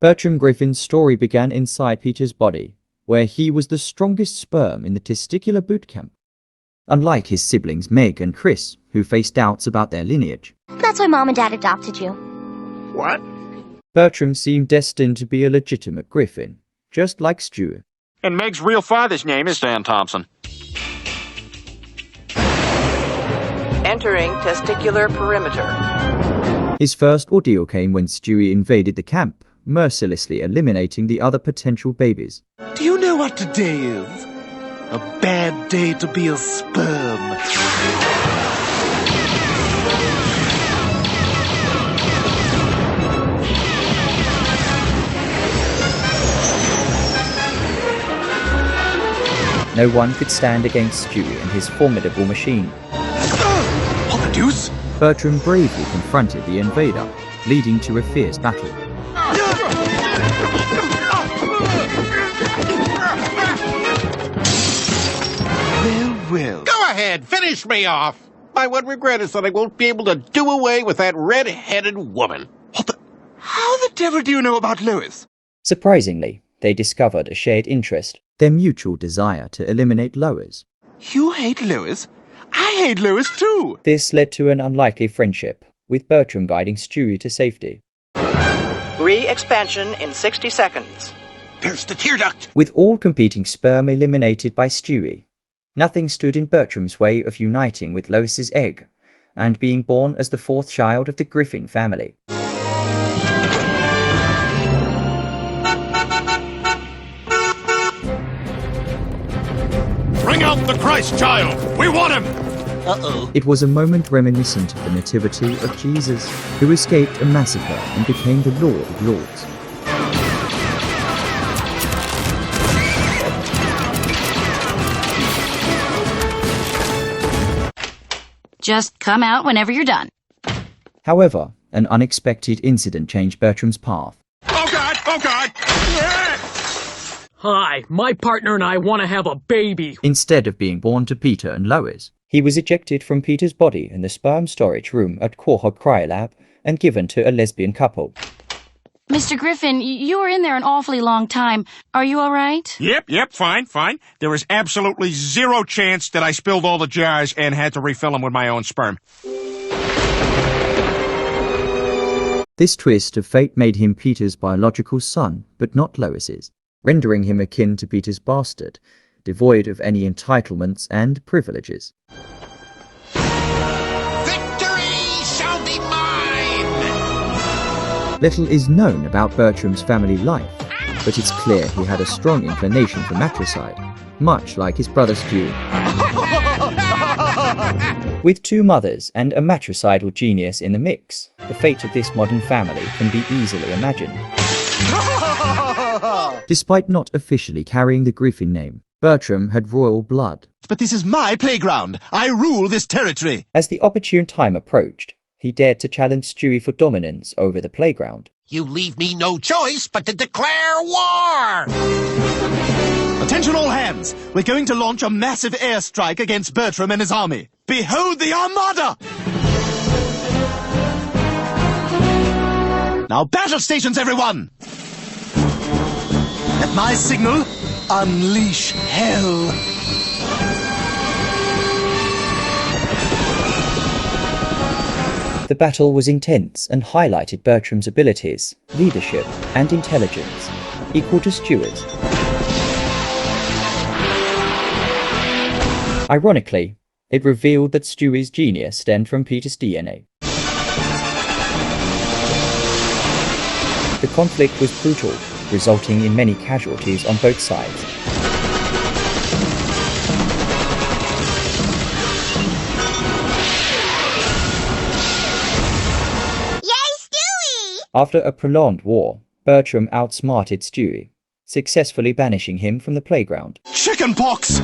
Bertram Griffin's story began inside Peter's body, where he was the strongest sperm in the testicular boot camp. Unlike his siblings Meg and Chris, who faced doubts about their lineage. That's why Mom and Dad adopted you. What? Bertram seemed destined to be a legitimate Griffin, just like Stuart. And Meg's real father's name is Stan Thompson. Entering testicular perimeter. His first ordeal came when Stewie invaded the camp, mercilessly eliminating the other potential babies. Do you know what today is? A bad day to be a sperm. No one could stand against Stewie and his formidable machine. What the deuce? Bertram bravely confronted the invader, leading to a fierce battle. Well. Go ahead, finish me off. My one regret is that I won't be able to do away with that red-headed woman. What the? How the devil do you know about Lois? Surprisingly, they discovered a shared interest, their mutual desire to eliminate Lois. You hate Lois? I hate Lois too! This led to an unlikely friendship, with Bertram guiding Stewie to safety. Re-expansion in 60 seconds. There's the tear duct. With all competing sperm eliminated by Stewie, nothing stood in Bertram's way of uniting with Lois's egg, and being born as the fourth child of the Griffin family. Bring out the Christ child! We want him! Uh-oh. It was a moment reminiscent of the nativity of Jesus, who escaped a massacre and became the Lord of Lords. Just come out whenever you're done. However, an unexpected incident changed Bertram's path. Oh God! Oh God! Hi, my partner and I want to have a baby. Instead of being born to Peter and Lois, he was ejected from Peter's body in the sperm storage room at Quahog Cryolab and given to a lesbian couple. Mr. Griffin, you were in there an awfully long time. Are you all right? Yep, fine. There was absolutely zero chance that I spilled all the jars and had to refill them with my own sperm. This twist of fate made him Peter's biological son, but not Lois's, rendering him akin to Peter's bastard, devoid of any entitlements and privileges. Victory shall be mine! Little is known about Bertram's family life, but it's clear he had a strong inclination for matricide, much like his brother Stewie. With two mothers and a matricidal genius in the mix, the fate of this modern family can be easily imagined. Despite not officially carrying the Griffin name, Bertram had royal blood. But this is my playground. I rule this territory. As the opportune time approached, he dared to challenge Stewie for dominance over the playground. You leave me no choice but to declare war! Attention all hands. We're going to launch a massive airstrike against Bertram and his army. Behold the Armada! Now battle stations, everyone! At my signal, unleash hell! The battle was intense and highlighted Bertram's abilities, leadership, and intelligence, equal to Stewart's. Ironically, it revealed that Stewie's genius stemmed from Peter's DNA. The conflict was brutal, resulting in many casualties on both sides. Yay, Stewie! After a prolonged war, Bertram outsmarted Stewie, successfully banishing him from the playground. Chickenpox!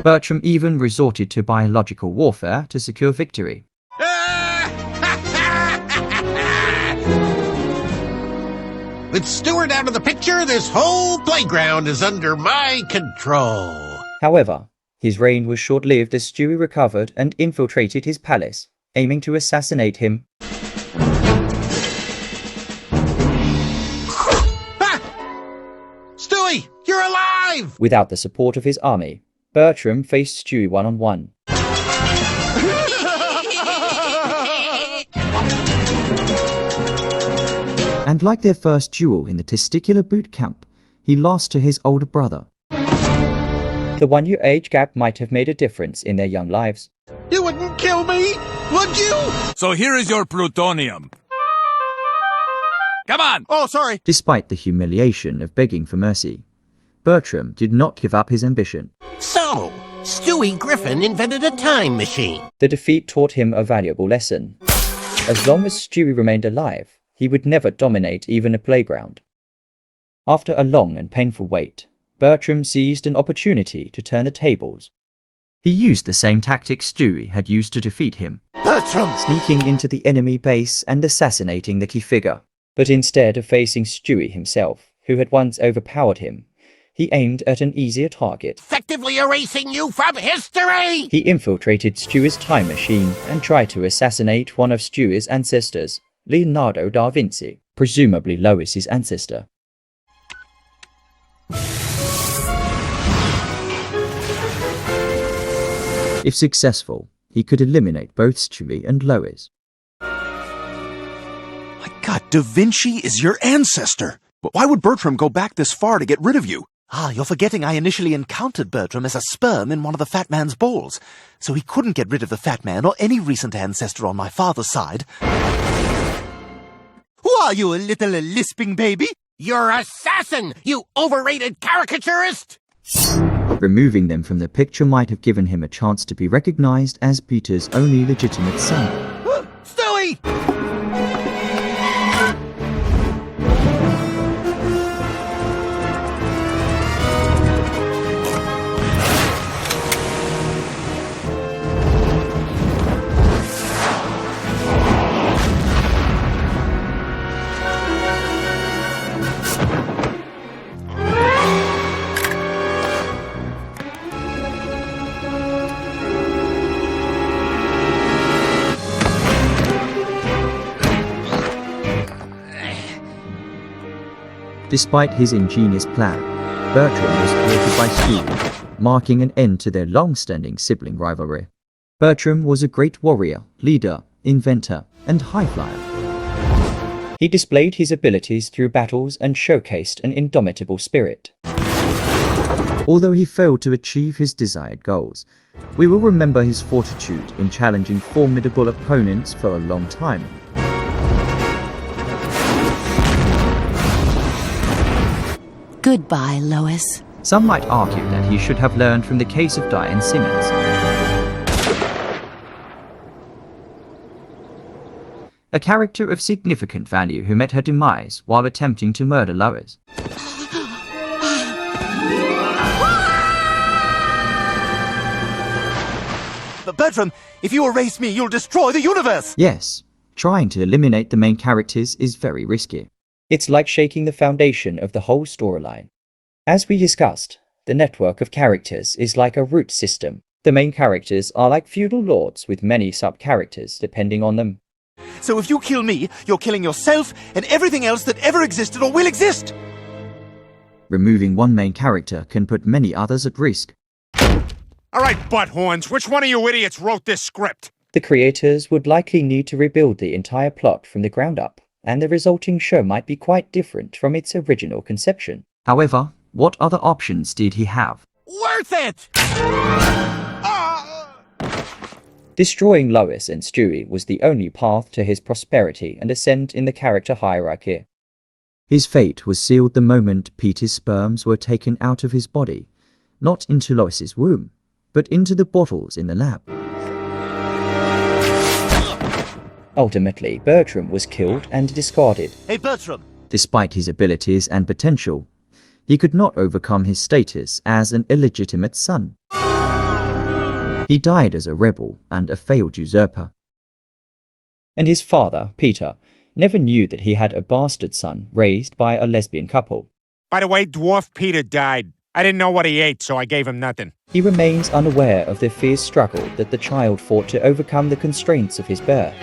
Bertram even resorted to biological warfare to secure victory. With Stewart out of the picture, this whole playground is under my control. However, his reign was short-lived as Stewie recovered and infiltrated his palace, aiming to assassinate him. alive! Without the support of his army, Bertram faced Stewie one-on-one. And like their first duel in the testicular boot camp, he lost to his older brother. The 1 year age gap might have made a difference in their young lives. You wouldn't kill me, would you? So here is your plutonium. Come on! Oh, sorry. Despite the humiliation of begging for mercy, Bertram did not give up his ambition. So, Stewie Griffin invented a time machine. The defeat taught him a valuable lesson. As long as Stewie remained alive, he would never dominate even a playground. After a long and painful wait, Bertram seized an opportunity to turn the tables. He used the same tactics Stewie had used to defeat him, Bertram! sneaking into the enemy base and assassinating the key figure. But instead of facing Stewie himself, who had once overpowered him, he aimed at an easier target. Effectively erasing you from history! He infiltrated Stewie's time machine and tried to assassinate one of Stewie's ancestors, Leonardo da Vinci, presumably Lois's ancestor. If successful, he could eliminate both Stewie and Lois. My God, Da Vinci is your ancestor. But why would Bertram go back this far to get rid of you? Ah, you're forgetting I initially encountered Bertram as a sperm in one of the Fat Man's balls, so he couldn't get rid of the Fat Man or any recent ancestor on my father's side. Who are you, a little lisping baby? You're assassin, you overrated caricaturist! Removing them from the picture might have given him a chance to be recognized as Peter's only legitimate son. Stewie! Despite his ingenious plan, Bertram was thwarted by Stewie, marking an end to their long-standing sibling rivalry. Bertram was a great warrior, leader, inventor, and high-flyer. He displayed his abilities through battles and showcased an indomitable spirit. Although he failed to achieve his desired goals, we will remember his fortitude in challenging formidable opponents for a long time. Goodbye, Lois. Some might argue that he should have learned from the case of Diane Simmons. A character of significant value who met her demise while attempting to murder Lois. But Bertram, if you erase me, you'll destroy the universe! Yes, trying to eliminate the main characters is very risky. It's like shaking the foundation of the whole storyline. As we discussed, the network of characters is like a root system. The main characters are like feudal lords with many sub-characters depending on them. So if you kill me, you're killing yourself and everything else that ever existed or will exist! Removing one main character can put many others at risk. All right, butthorns, which one of you idiots wrote this script? The creators would likely need to rebuild the entire plot from the ground up, and the resulting show might be quite different from its original conception. However, what other options did he have? Worth it! Destroying Lois and Stewie was the only path to his prosperity and ascent in the character hierarchy. His fate was sealed the moment Peter's sperms were taken out of his body, not into Lois's womb, but into the bottles in the lab. Ultimately, Bertram was killed and discarded. Hey, Bertram! Despite his abilities and potential, he could not overcome his status as an illegitimate son. He died as a rebel and a failed usurper. And his father, Peter, never knew that he had a bastard son raised by a lesbian couple. By the way, Dwarf Peter died. I didn't know what he ate, so I gave him nothing. He remains unaware of the fierce struggle that the child fought to overcome the constraints of his birth.